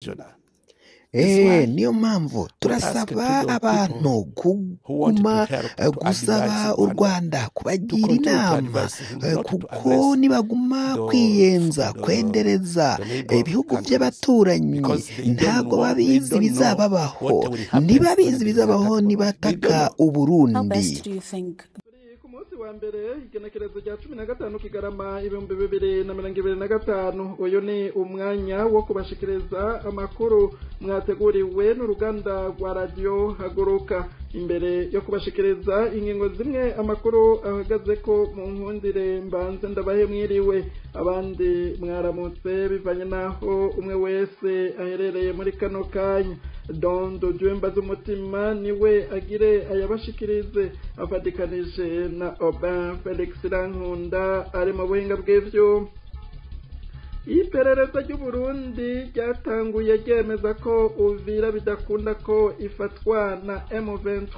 regional. niyo mpamvu turasaba abantu kuguma gusaba u Rwanda kubagira inama kuko nibaguma kwiyenza kwendereza ibihugu by'abaturanyi ntago babizi bizababaho ntibabizi bizabaho nibataka Uburundi. wa mbere igenekerezo rya 15 Kigarama 2025 uyu ni umwanya wo kubashikiriza amakuru mwateguriwe n'uruganda rwa radio Haguruka. Imbere yo kubashikiriza ingingo zimwe amakuru ahagaze ko mu nkundire mbanze ndabahe mwiriwe abandi mwaramutse bivanye naho umwe wese aherereye muri kano kanya. Dondo Jwemba z'umutima niwe agire ayabashikirize afatikanije na Oban Felix Rankunda ari mu buhinga bw'ivyo. Iperereza ry'Uburundi ryatanguye ryemeza ko Uvira bidakunda ko ifatwa na M23.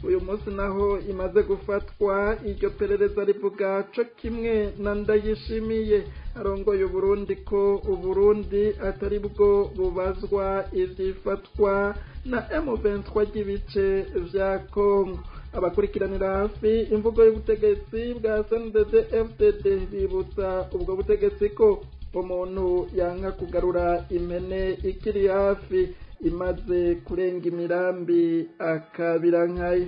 Uyu munsi naho imaze gufatwa. Iryo perereza rivuga co kimwe na Ndayishimiye arongoye Uburundi ko Uburundi atari bwo bubazwa ivyifatwa na M23 ry'ibice vya Kongo. Abakurikiranira hafi imvugo y'ubutegetsi bwa CNDD-FDD bibutsa ubwo butegetsi ko umuntu yanka kugarura impene ikiri hafi imaze kurenga imirambi akabirankayo.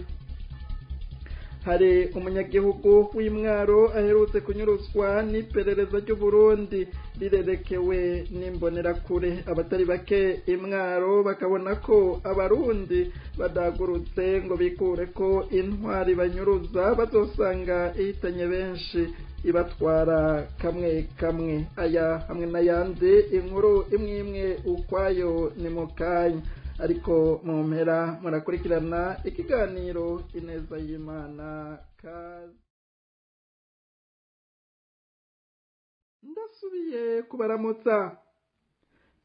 Hari umunyagihugu w'Imwaro aherutse kunyuruzwa n'iperereza ry'Uburundi rirerekewe n'imbonerakure. Abatari bake Imwaro bakabona ko abarundi badagurutse ngo bikure ko intwari banyuruza bazosanga ihitanye benshi ibatwara kamwe kamwe. Aya hamwe n'ayandi inkuru imwe ukwayo ni mu kanya, ariko mu mpera murakurikirana ikiganiro Ineza y'Imana. Ndasubiye kubaramutsa.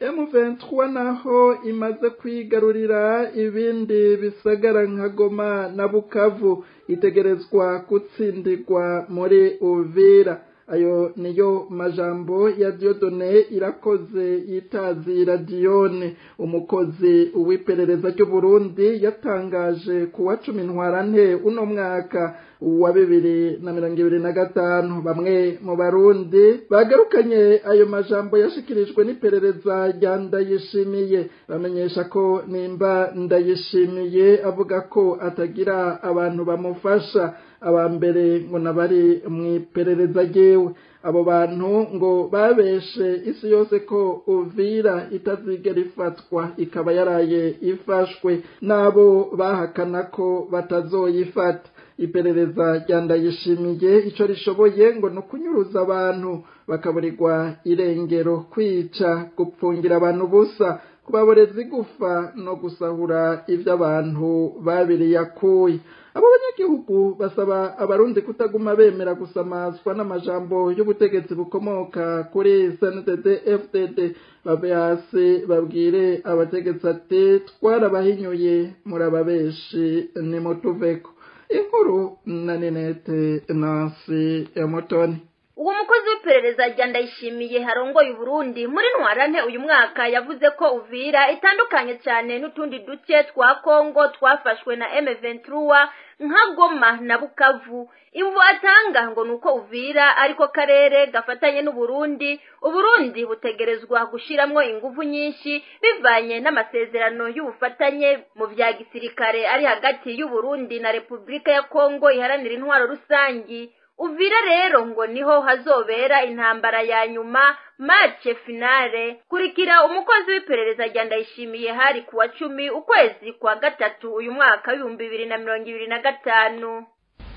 M23 naho imaze kwigarurira ibindi bisagara nka Goma na Bukavu itegerezwa gutsindirwa muri Uvira. Ayo niyo majambo ya Dieudonné Irakoze yitazira Dione, umukozi w'iperereza ry'Uburundi yatangaje kuwa 10 Ntwarante uno mwaka wa 2025. Bamwe mu Barundi bagarukanye ayo majambo yashikirijwe n'iperereza rya Ndayishimiye bamenyesha ko nimba Ndayishimiye avuga ko atagira abantu bamufasha abambere ngo nabari mwiperereza ryewe. Abo bantu ngo babeshe isi yose ko Uvira itazigera ifatwa ikaba yaraye ifashwe nabo bahakana ko batazoyifata. Iperereza rya Ndayishimiye ico rishoboye ngo no kunyuruza abantu bakaburirwa irengero, kwica, gupfungira abantu busa, kubaboreza igufa no gusahura ivyo abantu babiriyakuye. Abo banyagihugu basaba abarundi kutaguma bemera gusamazwa n'amajambo y'ubutegetsi bukomoka kuri CNDD-FDD. Babe hasi babwire abategetsi ati twarabahinyuye murababeshi nimutuveko. Inkuru na Ninete Nancy Mutoni. Uwo mukozi w'iperereza rya Ndayishimiye harongoye Uburundi muri Ntwarante uyu mwaka yavuze ko Uvira itandukanye cyane n'utundi duce twa Kongo twafashwe na M23 nka Goma na Bukavu. Imvu atanga ngo nuko Uvira ariko karere gafatanye n'Uburundi, Uburundi butegerezwa gushiramwo ingufu nyinshi bivanye n'amasezerano y'ubufatanye mu vya gisirikare ari hagati y'Uburundi na Republika ya Kongo iharanira intwaro rusangi. Uvira rero ngo niho hazobera intambara ya nyuma, match finale. Kurikira umukozi w'iperereza rya Ndayishimiye hari kuwa 10 ukwezi kwa gatatu uyu mwaka 2025.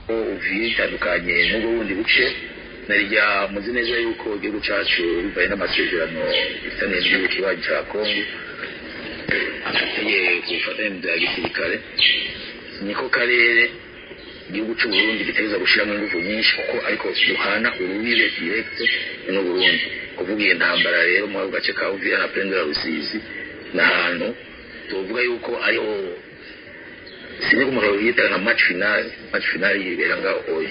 Uvira itandukanye n'ubundi buce narijya muzi neza yuko igihugu cacu bivaye n'amasezerano ifitanye n'igihugu kibanyi ca Kongo afatiye kufatanya bya gisirikare. Niko karere igihugu c'Uburundi giteza gushiramo ingufu nyinshi kuko ariko duhana urubibe direct n'Uburundi. Kuvuga iyo ntambara rero mu gace ka Uvira na Prendera Rusizi n'ahantu tuvuga yuko ariho sinzi ko umuriro yita nka match finale yibera ngaho oya.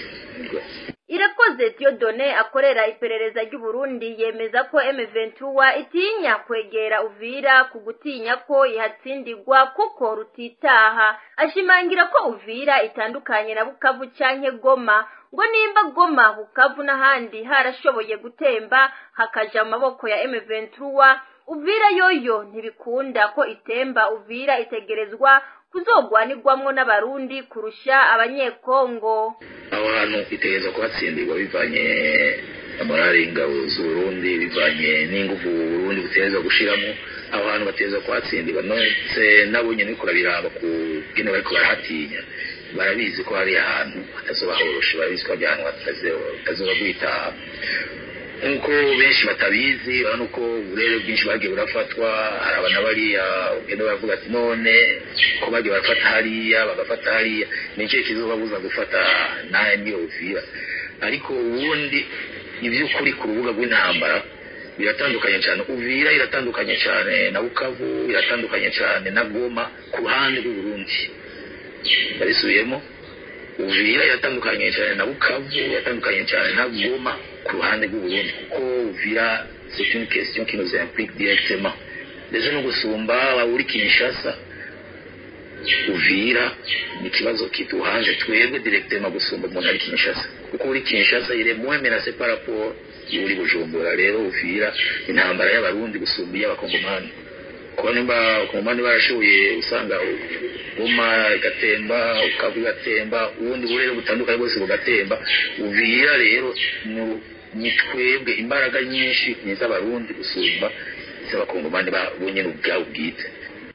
Irakoze Dieudonné akorera iperereza ry'u Burundi yemeza ko M23 itinya kwegera Uvira ku gutinya ko ihatsindirwa kuko rutitaha. Ashimangira ko Uvira itandukanye na Bukavu canke Goma, ngo nimba Goma, Bukavu n'ahandi harashoboye gutemba hakaja mu maboko ya M23, Uvira yoyo ntibikunda ko itemba. Uvira itegerezwa kuzogwanirwamwo n'abarundi kurusha abanyekongo. Aho hantu itegerezwa kuhatsindirwa bivanye amorali ingabo z'Uburundi, bivanye n'ingufu Burundi butegerezwa gushiramo. Aho hantu bategerezwa kuhatsindirwa, none nabo nyene ko biraba ku gene bariko barahatinya, barabizi ko hari ahantu hatazoba horoshe, barabizi ko ahantu hatazoba gwitaha. Nkuko benshi batabizi, nuko uburere bwinshi bagiye burafatwa. Hari abana bariya ugenda baravuga ati none ko bagiye barafata hariya bagafata hariya, nicyo kizobabuza gufata naye niyo Uvira. Ariko ubundi ivy'ukuri ku rubuga rw'intambara biratandukanye cyane. Uvira iratandukanye cyane na Bukavu, iratandukanye cyane na Goma ku ruhande rw'Uburundi. Barisubiyemo, Uvira iratandukanye cyane na Bukavu, iratandukanye cyane na Goma ku ruhande rw'Uburundi, kuko Uvira c'est une question qui nous implique directement. Deje no gusumba uri Kinshasa, Uvira ni kibazo kituhanje twebwe directement gusumba umuntu ari Kinshasa, kuko uri Kinshasa il est moins menacé par rapport uri Bujumbura. Rero Uvira intambara y'abarundi gusumba y'abakongomani, kuko nimba abakongomani barashoboye usanga Goma igatemba, Bukavu igatemba, ubundi burere butandukanye bwose bugatemba. Uvira rero ni twebwe imbaraga nyinshi n'iz'abarundi gusumba iz'abakongomani babonye n'ubwabo bwite.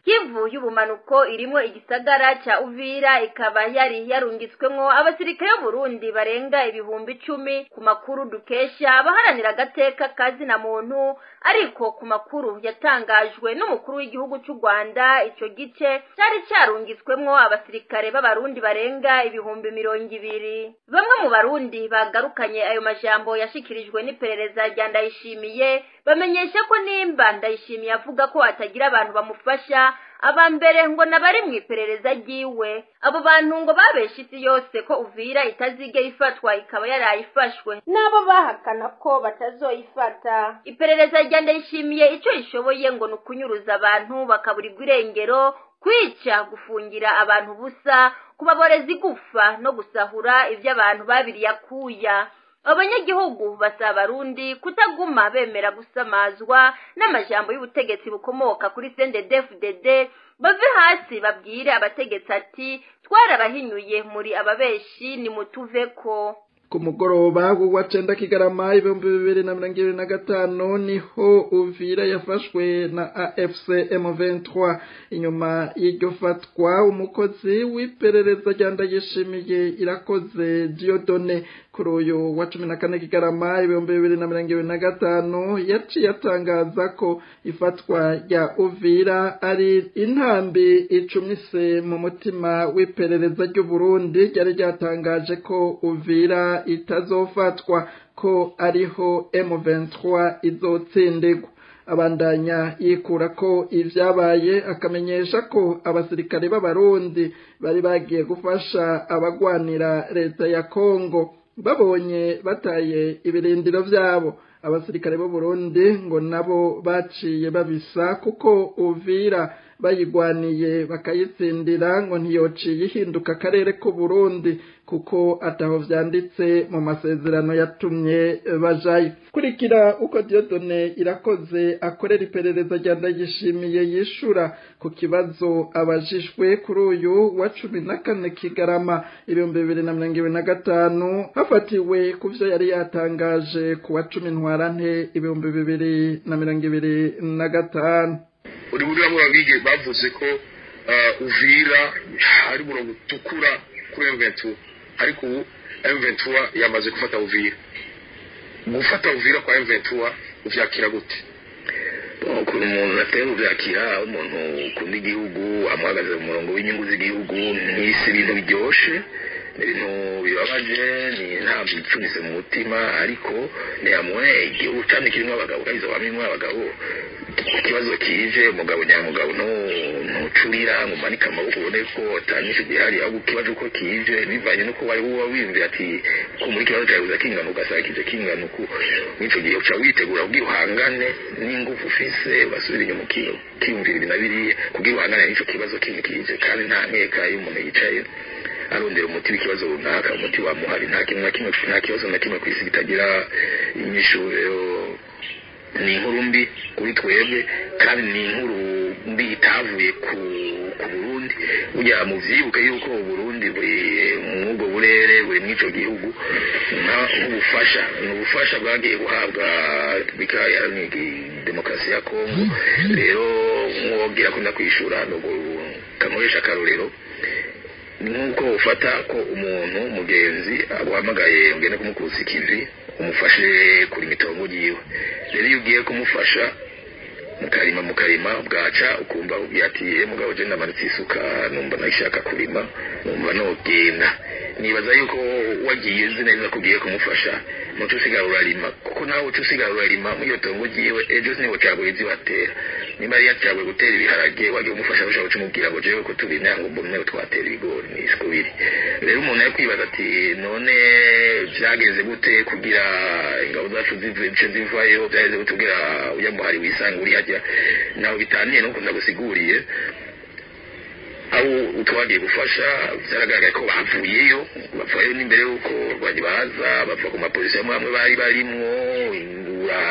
Kivu y'ubumanuko irimo igisagara cha Uvira ikaba yari yarungitswemwo abasirikare b'Uburundi barenga ibihumbi 10 ku makuru dukesha baharanira agateka kazi na muntu. Ariko ku makuru yatangajwe n'umukuru w'igihugu cy'u Rwanda, ico gice cyari cyarungitswemwo abasirikare b'Abarundi barenga ibihumbi 200. Bamwe mu Barundi bagarukanye ayo majambo yashikirijwe n'iperereza rya Ndayishimiye bamenyesha ko nimba Ndayishimiye avuga ko atagira abantu bamufasha, abambere ngo nabari mu iperereza ryiwe. Abo bantu ngo babesha isi yose ko Uvira itazigera ifatwa ikaba yarayifashwe, nabo bahakana ko batazoyifata. Iperereza rya Ndayishimiye ico ishoboye ngo nukunyuruza abantu bakaburirwa irengero, kwica, gufungira abantu busa, kubaboreza igufa no gusahura ivyo abantu babiriye akuya. Abanyagihugu basaba Abarundi kutaguma bemera gusamazwa n'amajambo y'ubutegetsi bukomoka kuri CNDD-FDD, bave hasi babwire abategetsi ati twarabahinyuye muri ababeshi ni mutuveko. Ku mugoroba wa 9 Kigarama 2025 niho Uvira yafashwe na AFC M23. Inyuma y'iryo fatwa umukozi w'iperereza rya Ndayishimiye Irakoze Dieudonné kuri uyu wa 14 Kigarama 2025 yaciye atangaza ko ifatwa rya Uvira ari intambi icumise mu mutima w'iperereza ry'u Burundi ryari ryatangaje ko Uvira itazofatwa, ko ariho M23 izotsindirwa. Abandanya yikura ko ivyabaye, akamenyesha ko abasirikare b'Abarundi bari bagiye gufasha abagwanira leta ya Kongo babonye bataye ibirindiro vyabo. Abasirikare b'u Burundi ngo nabo baciye babisa, kuko Uvira bayigwaniye bakayitsindira ngo ntiyociye ihinduka akarere k'u Burundi, kuko ataho vyanditse mu masezerano yatumye bajayo. Kurikira uko Dieudonné Irakoze akorera iperereza rya Ndayishimiye yishura ku kibazo abajishwe kuri uyu wa 14 Kigarama 2025 hafatiwe kuvyo yari yatangaje ku wa 10 Ntwarante 2025. Uri muri abo babige bavuze ko Uvira ari murongo utukura kuri M23, ariko ubu M23 yamaze gufata Uvira. Gufata Uvira kwa M23 uvyakira gute? Ukuntu umuntu atera uvyakira, umuntu ukunda igihugu amuhagaze mu murongo w'inyungu z'igihugu, n'isi ibintu biryoshe. ibintu bibabaje ni ntabwo icunitse mu mutima ariko ntiyamwe igihugu cyane kirimo abagabo kabizo bamwe abagabo ikibazo kije umugabo nyamugabo ntucurira ngo manika amaboko ubone ko atanyishe gihari ahubwo ikibazo uko kije bivanye nuko bari buba wiyumvira ati ko muri kibazo cyawe uzakingana ugasanga kije kingana uko n'icyo gihe uca witegura kugira uhangane n'ingufu ufise basubira inyuma ukiyumvira ibi na biriya kugira uhangane n'icyo kibazo kindi kije kandi nta nkeka y'umuntu yicaye arondera umuti w'ikibazo runaka umuti wamuhari nta kibazo na kimwe ku isi kitagira inyishu ni inkuru mbi kuri twebwe kandi ni inkuru mbi itavuye ku Burundi burya muvyibuke yuko Burundi buri mwugo burere buri mwico gihugu ubufasha bwagiye guhabwa Repubulika Iharanira Demokarasi ya Kongo rero mwogira ko ndakwishura no kamuresha karorero nuko ufata ko umuntu mugenzi aguhamagaye ugende kumukuza ikivi umufashe kuri mitongo yiwe rero iyo ugiye kumufasha mukarima bwaca ukumva yatiye mugabo je ndamanitse isuka numva nashaka kurima numva nogenda nibaza yuko wagiye uzi neza kugiye kumufasha muco usigara urarima kuko nawe uco usigara urarima mu iyo tongo yiwe ejo niho cyagoye zibatera nimba ari yacyagoye gutera ibiharage wagiye umufasha ushaka kumubwira ngo jewe ko tubina ngo mbone twatera ibigori nisiko biri rero umuntu yakwibaza ati none byageze gute kugira ingabo zacu zivayo byageze gute kugira uyamuhari wisanga uri ajya nawe bitaniye no kunda gusiguriye abo utwagiye gufasha byaragaragaye ko bavuyeyo n'imbere yuko rwandi baza bava ku mapolisi amwe bari barimwo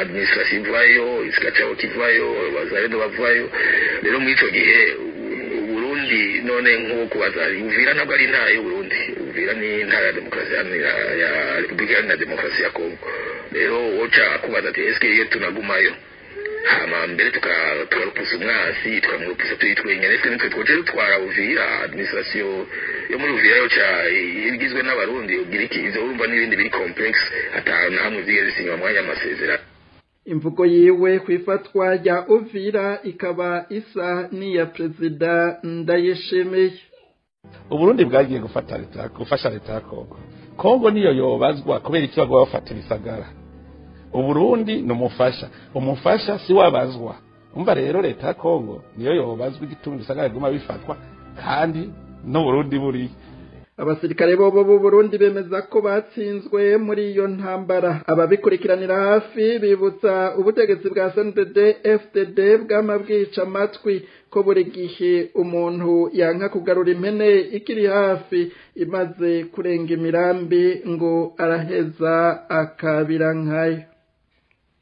administration ivayo isikacabo kivayo bazarendo bavayo rero muri ico gihe Burundi none nk'uko bazari Uvira ntabwo ari intara y'Uburundi Uvira ni intara ya demokarasi ya Repubulika Iharanira Demokarasi ya Kongo rero woca kubaza ati eske iyo tunagumayo hama mbere tukarupusa umwasi tukamurupusa tuyitwenyene eske nitwe twoje dutwara Uvira administration yo muri Uvira yo ca igizwe n'abarundi ugira iki izo urumva n'ibindi biri complex atana hamwe zigeze sinywa mwanya amasezerano. Imvugo yiwe kwifatwa rya Uvira ikaba isa n'iya Perezida Ndayishimiye. Uburundi bwagiye gufasha leta ya Kongo niyo yobazwa kubera ikibazo bafatira isagara. Uburundi umufasha si wabazwa. Umva rero leta ya Kongo niyo yobazwa igitunga isagara guma bifatwa kandi no Burundi buri abasirikare bo Burundi bemeza ko batsinzwe muri iyo ntambara ababikurikiranira hafi bibutsa ubutegetsi bwa CNDD FDD bw'amabwica amatwi ko buri gihe umuntu yanka kugarura impene ikiri hafi imaze kurenga imirambi ngo araheza akabira nkayo.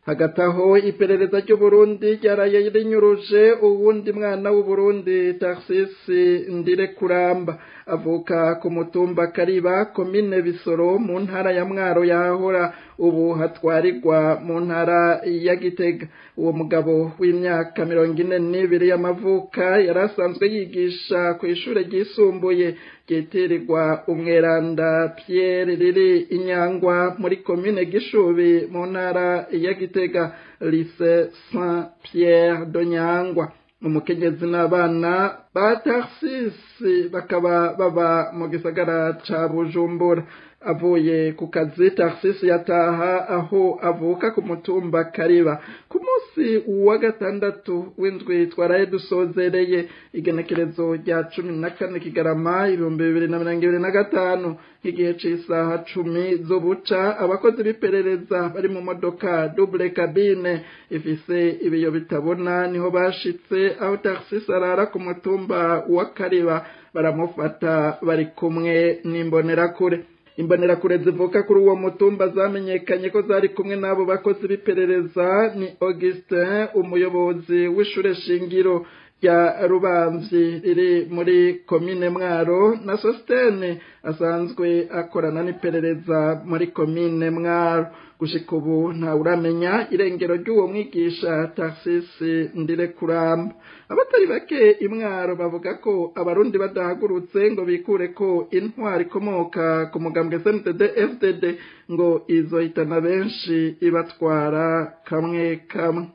Hagati aho iperereza ry'Uburundi ryaraye rinyuruje uwundi mwana w'Uburundi Tarsisi Ndirekuramba avuka ku mutumba Kariba komine Bisoro mu ntara ya Mwaro yahora ubu hatwarirwa mu ntara ya Gitega. Uwo mugabo w'imyaka 42 y'amavuka yarasanzwe yigisha ku ishure ryisumbuye ryitirirwa Umweranda Pierre riri Inyangwa muri komine Gishubi mu ntara ya Gitega Lycée Saint Pierre de Nyangwa. Umukenyezi n'abana ba Tarsisi bakaba baba mu gisagara ca Bujumbura. Avuye ku kazi Tarsisi yataha aho avuka ku mutumba Kariba ku munsi wa gatandatu w'indwi twaraye dusozereye igenekerezo rya 14 Kigarama 2025 igihe c'isaha 10 zo buca abakozi b'iperereza bari mu modoka double cabine ifise ibiyo bitabona niho bashitse aho Tarsisi arara ku mutumba wa Kariba baramufata bari kumwe n'imbonerakure. Imbonerakure zivuka kuri uwo mutumba zamenyekanye ko zari kumwe n'abo bakozi b'iperereza ni Augustin umuyobozi w'ishure shingiro rya Rubamvyi riri muri komine Mwaro na Sostene asanzwe akorana n'iperereza muri komine Mwaro. Gushika ubu nta uramenya irengero ry'uwo mwigisha Tarsisi Ndirekuramba. Abatari bake imwaro bavuga ko abarundi badahagurutse ngo bikure ko intwari ikomoka ku mugambwe CNDD FDD ngo izohitana benshi ibatwara kamwe kamwe.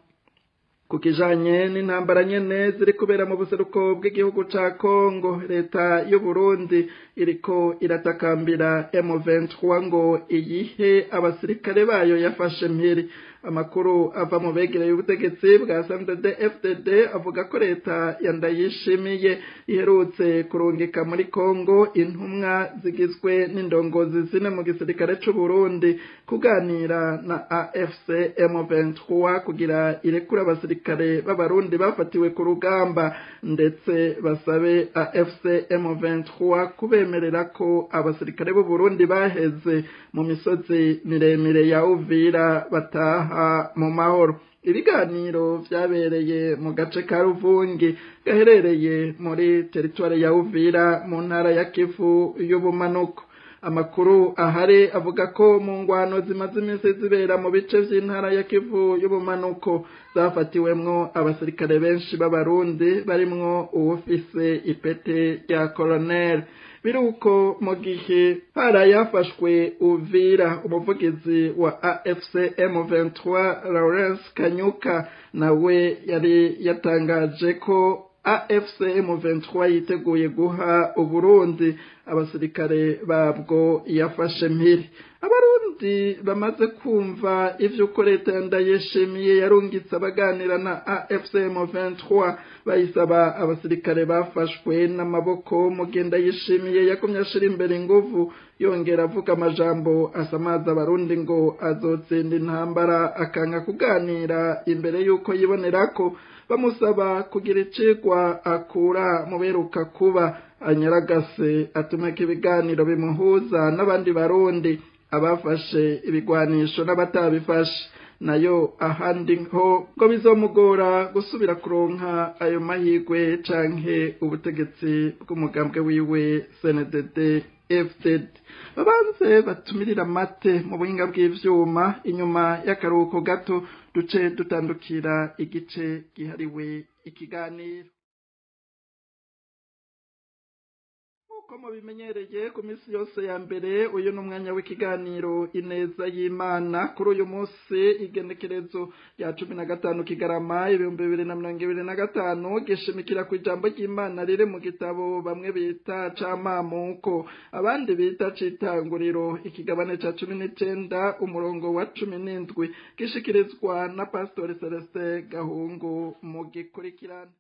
ku kijanye n'intambara nyene ziri kubera mu buseruko bw'igihugu ca Kongo, leta y'u Burundi iriko iratakambira M23 ngo iyihe abasirikare bayo yafashe mpiri. Amakuru ava mu begereye ubutegetsi bwa CNDD-FDD avuga ko leta ya Ndayishimiye iherutse kurungika muri Kongo intumwa zigizwe n'indongozi zine mu gisirikare c'u Burundi kuganira na AFC M23 kugira irekura abasirikare b'abarundi bafatiwe ku rugamba, ndetse basabe AFC M23 kubemerera ko abasirikare b'u Burundi baheze mu misozi miremire ya Uvira bataha mu mahoro. Ibiganiro vyabereye mu gace ka Ruvungi gaherereye muri teritwari ya Uvira mu ntara ya Kivu y'ubumanuko. Amakuru ahari avuga ko mu ngwano zimaze iminsi zibera mu bice vy'intara ya Kivu y'ubumanuko zafatiwemwo abasirikare benshi b'abarundi barimwo uwufise ipete rya colonel. Biruko mu gihe harayafashwe Uvira, umuvugizi wa AFC M23 Lawrence Kanyuka nawe yari yatangaje ko AFC M23 yiteguye guha Uburundi abasirikare babwo yafashe mpiri. Abarundi bamaze kumva ivy'uko leta ya Ndayishimiye yarungitse abaganira na AFC M23 bayisaba abasirikare bafashwe n'amaboko mu gihe Ndayishimiye yakomye ashira imbere inguvu, yongera avuga amajambo asamaza abarundi ngo azotsinda intambara, akanga kuganira imbere y'uko yibonera ko bamusaba kugira icigwa akura mu beruka kuba, anyaragase atumeka ibiganiro bimuhuza n'abandi barundi, abafashe ibigwanisho n'abatabifashe. Nayo ahandi ho ngo bizomugora gusubira kuronka ayo mahigwe canke ubutegetsi bw'umugambwe wiwe CNDD-FDD. Babanze batumirira mate mu buhinga bw'ivyuma, inyuma y'akaruhuko gato duce dutandukira igice gihariwe ikiganiro. Uko mubimenyereye ku minsi yose ya mbere, uyu n'umwanya w'ikiganiro Ineza y'Imana. Kuri uyu munsi igenekerezo rya 15 Kigarama 2025 gishimikira ku ijambo ry'Imana riri mu gitabo bamwe bita Camamuko abandi bita Citanguriro, ikigabane ca 19 umurongo wa 17 gishikirizwa na Pastor Celestin Gahungu mu gikurikirana.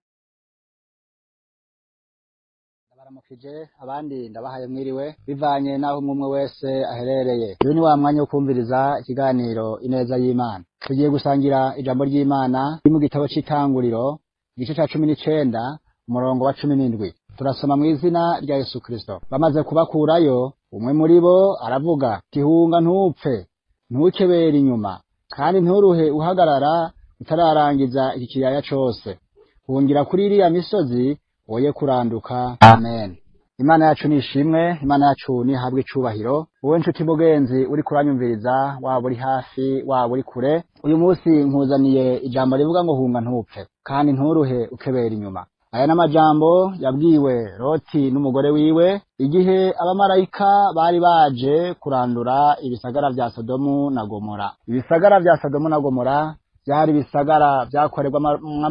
Baramukije abandi ndabahaye mwiriwe bivanye naho umwe wese aherereye. Uyu ni wa mwanya wo kumviriza ikiganiro Ineza y'Imana. Tugiye gusangira ijambo ry'Imana mu gitabo c'Itanguriro igice ca 19 umurongo wa 17. Turasoma mu izina rya Yesu Kristo. Bamaze kubakurayo, umwe muri bo aravuga, "Tihunga ntupfe, ntukebera inyuma, kandi nturuhe uhagarara utararangiza iki kiyaya cose. Hungira kuri iriya misozi oye kuranduka." Amen. Imana yacu nishimwe, Imana yacu nihabwe icubahiro. Wowe nshuti mugenzi uri kuranyumviriza, waba uri hafi waba uri kure, uyu munsi nkuzaniye ijambo rivuga ngo hunga ntupfe kandi nturuhe ukebera inyuma. Aya n'amajambo yabwiwe Loti n'umugore wiwe igihe abamarayika bari baje kurandura ibisagara vya Sodomu na Gomora. Ibisagara vya Sodomu na Gomora byari bisagara byakorerwa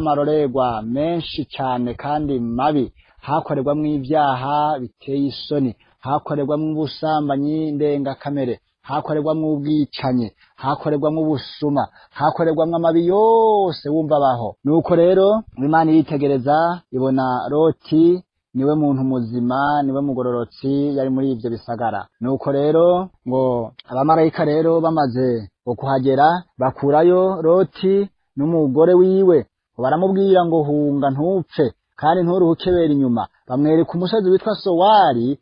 nk'amarorerwa menshi cyane kandi mabi, hakorerwamwo ibyaha biteye isoni, hakorerwamwo ubusambanyi ndengakamere, hakorerwamwo ubwicanyi, hakorerwamwo ubusuma, hakorerwamwo amabi yose wumva baho. Nuko rero Imana yitegereza ibona Loti niwe muntu muzima, niwe mugororotsi yari muri ivyo bisagara. Nuko rero ngo abamarayika rero bamaze kuhagera bakurayo Loti n'umugore wiwe, baramubwira ngo hunga ntupfe kandi nturuhukebera inyuma. Bamwereka umusozi witwa Sowari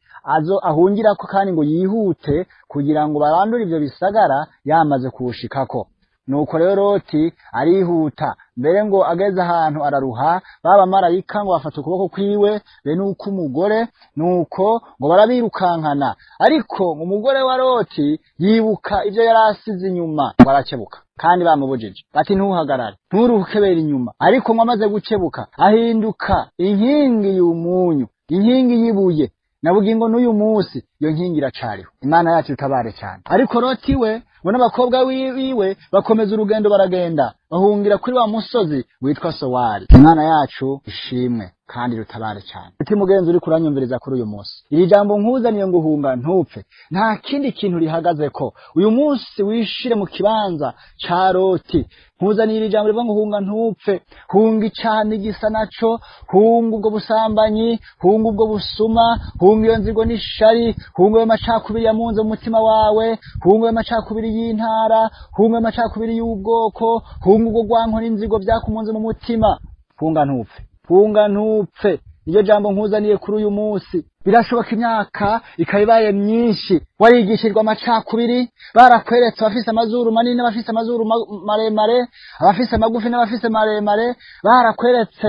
ahungirako kandi ngo yihute kugira ngo barandure ivyo bisagara yamaze kuwushikako. Nuko rero Loti arihuta, mbere ngo ageze ahantu araruha, baba marayika ngo bafata ukuboko kwiwe be nuko umugore, nuko ngo barabirukankana. Ariko umugore wa Loti yibuka ivyo yarasize inyuma, ngo arakebuka kandi bamubujije bati ntuhagarare nturuhukebera inyuma. Ariko ngo amaze gukebuka ahinduka inkingi y'umunyu, inkingi yibuye, nabugingo n'uyu munsi iyo nkingi iracariho. Imana yacu itabare cyane. Ariko Loti we ngo n'abakobwa wiwe bakomeza urugendo baragenda bahungira kuri wa musozi witwa Sowari. Imana yacu ishimwe kandi rutabare cyane. Uti mugenzi uri kuranyumviriza kuri uyu munsi, iri jambo nkuzaniye ngo uhunga ntupfe nta kindi kintu rihagaze ko. Uyu munsi wishire mu kibanza ca Loti, nkuzaniye iri jambo rivuga ngo uhunga ntupfe. Hunga icana igisa naco, hunga ubwo busambanyi, hunga ubwo busuma, hunga iyo nzigo n'ishari, hunga ayo macakubiri yamunze mu mutima wawe, hunga ayo macakubiri y'intara, hunga ayo macakubiri y'ubwoko, hunga ubwo gwanko n'inzigo byakumunze mu mutima. Hunga ntupfe, hunga ntupfe. Iyo jambo nkuzaniye kuri uyu munsi. Birashoboka imyaka ikayibaye myinshi warigishirwa amacakubiri, barakweretse abafise amazuru manini n'abafise amazuru maremare, abafise magufi n'abafise maremare, barakweretse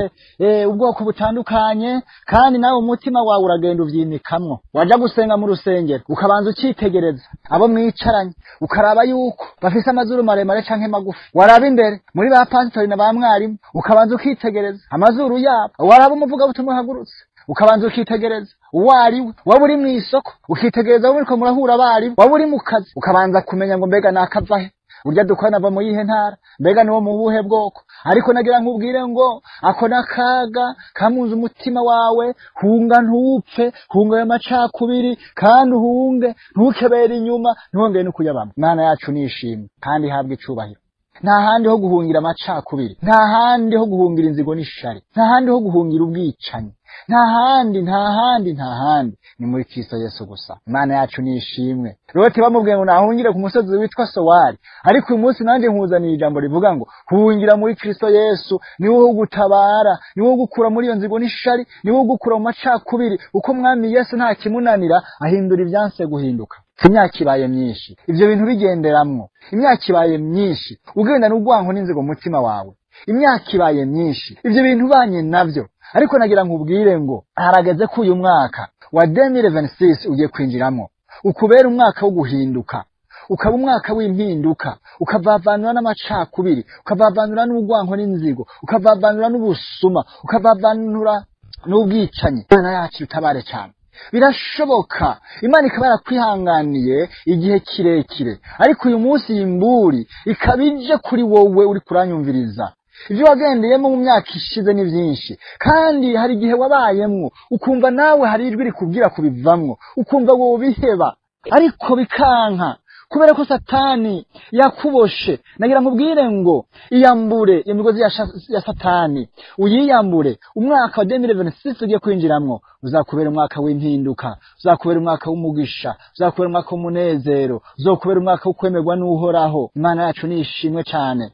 ubwoko butandukanye, kandi nawe umutima wawe uragenda uvyimikamwo. Waja gusenga mu rusengero ukabanza ukitegereza abo mwicaranye, ukaraba yuko bafise amazuru maremare canke magufi. Waraba imbere muri ba pastori na ba mwarimu ukabanza ukitegereza amazuru yabo. Waraba umuvuga butumwa hagurutse ukabanza ukitegereza uwariwe. Waba uri mu isoko ukitegereza abo muriko murahura abari, waba uri mu kazi ukabanza kumenya ngo mbega nakavahe, urya dukorana ava mu yihe ntara, mbega niwo mu buhe bwoko. Ariko nagira nkubwire ngo ako nakaga kamunze umutima wawe. Hunga ntupfe, hunga ayo macakubiri, kandi uhunge ntukebere inyuma, ntongere no kuyabamo. Imana yacu nishimwe kandi ihabwe icubahiro. Nta handi ho guhungira amacakubiri, nta handi ho guhungira inzigo n'ishari, nta handi ho guhungira ubwicanyi, nta handi ni muri Kristo Yesu gusa. Imana yacu nishimwe. Loti bamubwiye ngo nahungire ku musozi witwa Sowari, ariko uyu munsi nanje nkuzaniye ijambo rivuga ngo hungira muri Kristo Yesu. Niwe wo gutabara, niwe wo gukura muri iyo nzigo n'ishari, niwe wo gukura mu macakubiri. Uko mwami Yesu nta kimunanira ahindura ibyanse guhinduka. Imyaka ibaye myinshi ivyo bintu bigenderamwo, imyaka ibaye myinshi ugenda n'ugwanko n'inzigo mu mutima wawe, imyaka ibaye myinshi ivyo bintu banye navyo. Ariko nagira nkubwire ngo harageze ko uyu mwaka wa 2026 ugiye kwinjiramo ukubera umwaka wo guhinduka, ukaba umwaka w'impinduka, ukavavanura n'amacakubiri, ukavavanura n'ugwanko n'inzigo, ukavavanura n'ubusuma, ukavavanura n'ubwicanyi. Imana yacu utabare cyane. Birashoboka Imana ikaba yarakwihanganiye igihe kirekire, ariko uyu munsi imburi ikabije kuri wowe uri kuranyumviriza. Ivyo wagendeyemo mu myaka ishize ni vyinshi, kandi hari igihe wabayemwo ukumva nawe hari ijwi rikubwira kubivamwo, ukumva wowe biheba, ariko bikanka kubera ko Satani yakuboshe. Nagira nkubwire ngo iyambure imigozi ya Satani, uyiyambure. Umwaka wa 2026 ugiye kwinjiramwo uzakubera umwaka w'impinduka, uzakubera umwaka w'umugisha, uzakubera umwaka w'umunezero, uzakubera umwaka wo kwemerwa n'Uhoraho. Imana yacu nishimwe cyane.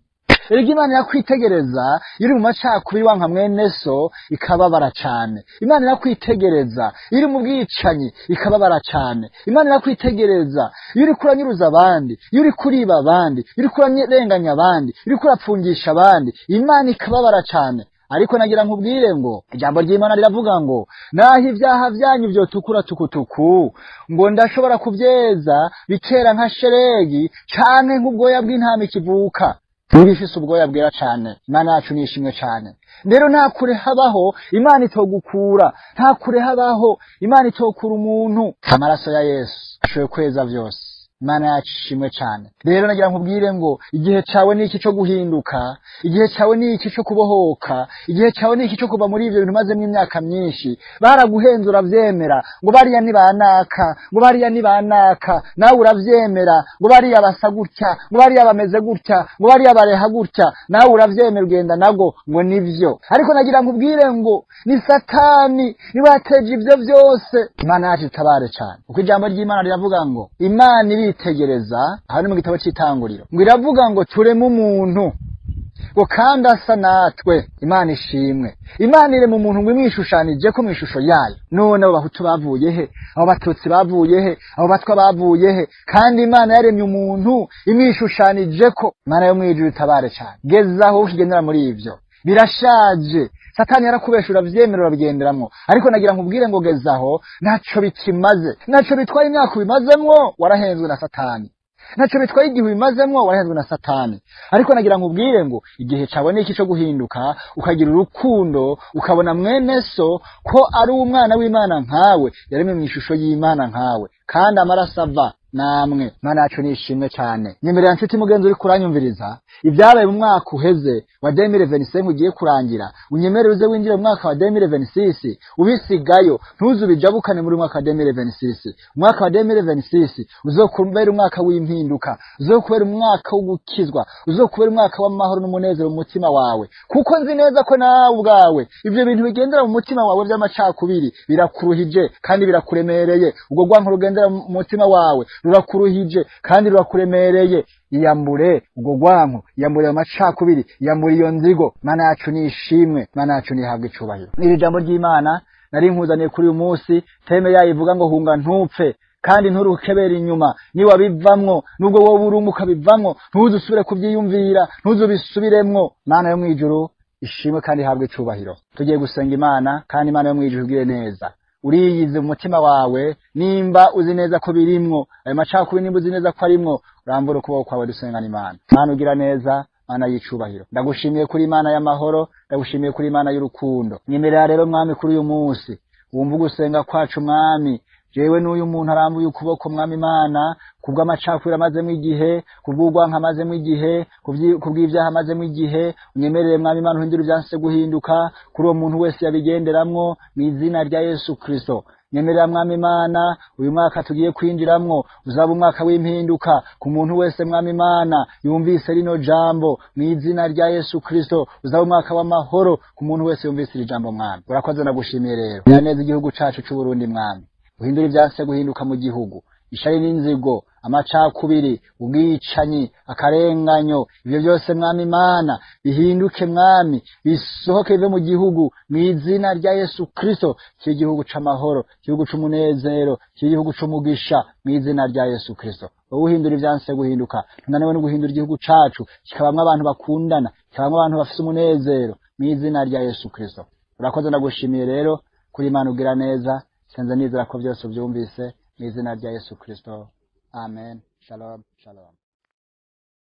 Erega Imana yakwitegereza iri mu macakubiri wanka mwene so ikababara cyane. Imana yakwitegereza iri mu bwicanyi ikababara cyane. Imana yakwitegereza iri kuranyuruza abandi, iri kuriba abandi, iri kurarenganya abandi, iri kurapfungisha abandi. Imana ikababara cyane. Ariko nagira nkubwire ngo ijambo ry'Imana riravuga ngo naho ibyaha byanyu byo tukura tukutuku, ngo ndashobora kubyeza bikera nka sheregi canke nk'ubwoya bw'intama ikivuka. Nibifise ubwoya bwera cyane. Imana yacu nishimwe cyane. Rero nta kure habaho Imana itogukura, nta kure habaho Imana itokura umuntu. Amaraso ya Yesu ashoboye kweza byose. Imana yacu ishimwe cyane. Rero nagira nkubwire ngo igihe cyawe ni iki cyo guhinduka, igihe cyawe ni iki cyo kubohoka, igihe cyawe ni iki cyo kuba muri ivyo bintu maze mu myaka myinshi. Baraguhenze uravyemera ngo bariya ni banaka, ngo bariya ni banaka, nawe uravyemera ngo bariya basa gutya, ngo bariya bameze gutya, ngo bariya bareha gutya, nawe uravyemera ugenda nago ngo nivyo. Ariko nagira nkubwire ngo ni Satani ni wateje ivyo byose. Imana yacu itabare cyane. Uko ijambo ry'Imana riravuga ngo Imana itegereza hano mu gitabo cy'Itanguriro ngo iravuga ngo tureme umuntu ngo kandi asa natwe. Imana ishimwe. Imana ire mu muntu ngo imwishushanije ko mu ishusho yayo. None abo Bahutu bavuye he? Abo Batutsi bavuye he? Abo Batwa bavuye he? Kandi Imana yaremye umuntu imwishushanije ko. Imana yo mwijuru itabare cyane. Gezaho ukigendera muri ivyo birashaje. Satani yarakubesha uravyemera urabigenderamwo. Ariko nagira nkubwire ngo gezaho ntaco bikimaze, ntaco bitwaye imyaka bimazemwo warahenzwe na Satani, ntaco bitwaye igihe bimazemwo warahenzwe na Satani. Ariko nagira nkubwire ngo igihe cawe ni iki cyo guhinduka, ukagira urukundo, ukabona mwene so ko ari umwana w'Imana nkawe, yaremwe mu ishusho y'Imana nkawe, kandi amaraso ava namwe. Mana yacu nishimwe cyane. Nyemerera nshuti mugenzi uri kuranyumviriza ibyabaye mu mwaka uheze wa 2025 ugiye kurangira, unyemerere uze winjire mu mwaka wa 2026 ubisigayo, ntuzubijabukane muri mwaka wa 2026. Umwaka wa 2026 uzokubera umwaka w'impinduka, uzokubera umwaka wo gukizwa, uzokubera umwaka w'amahoro n'umunezero mu mutima wawe, kuko nzi neza ko nawe ubwawe ibyo bintu bigendera mu mutima wawe by'amacakubiri birakuruhije kandi birakuremereye. Ubwo rwanko rugendera mu mutima wawe rurakuruhije kandi rurakuremereye. Iyambure ubwo rwanko, iyambure amacakubiri, iyambure iyo nzigo. Mana yacu nishimwe, Mana yacu nihabwe icubahiro. Iri jambo ry'Imana nari nkuzaniye kuri uyu munsi, teme yayo ivuga ngo hunga ntupfe kandi nturukebera inyuma. Ni wabivamwo nubwo wowe urumuka bivamwo, ntuzusubire kubyiyumvira, ntuzubisubiremwo. Mana yo mwijuru ishimwe kandi ihabwe icubahiro. Tugiye gusenga Imana, kandi Imana yo mwijuru igire neza. Uriyize mu mutima wawe, nimba uzi neza ko birimwo ayo macakubiri, nimba uzi neza ko arimwo, urambura ukuboko kwawe dusengana Imana. Mana ugira neza, Mana y'icubahiro. Ndagushimiye kuri Imana y'amahoro, ndagushimiye kuri Imana y'urukundo. Nyemerera rero Mwami kuri uyu munsi wumva gusenga kwacu Mwami. Jewe n'uyu muntu arambuye ukuboko Mwami Imana, kubw'amacakubiri amazemo igihe, kubw'urwanka amazemo igihe, kubw'ivyaha amazemo igihe. Unyemerere Mwami Imana uhindure ibyanse guhinduka kuri uwo muntu wese yabigenderamwo mu izina rya Yesu Kristo. Nyemerera Mwami Imana uyu mwaka tugiye kwinjiramwo uzaba umwaka w'impinduka ku muntu wese Mwami Imana yumvise rino jambo mu izina rya Yesu Kristo. Uzaba umwaka w'amahoro ku muntu wese yumvise iri jambo Mwami. Urakoze nagushimiye rero. Nyaneza igihugu cacu c'u Burundi Mwami. Uhindura ibyanse guhinduka mu gihugu, ishari n'inzigo, amacakubiri, ubwicanyi, akarenganyo, ibyo byose Mwami Imana bihinduke Mwami, bisohoke bive mu gihugu mu izina rya Yesu Kristo. Cy'igihugu c'amahoro, cy'igihugu c'umunezero, cy'igihugu c'umugisha mu izina rya Yesu Kristo. Wowe uhindura ibyanse guhinduka, tunaniwe no guhindura igihugu cacu kikabamwe abantu bakundana, kikabamwe abantu bafite umunezero mu izina rya Yesu Kristo. Urakoze ndagushimiye rero kuri Imana ugira neza. Senza nizera ko byose byumvise mu izina rya Yesu Kristo. Amen. Shalom. Shalom.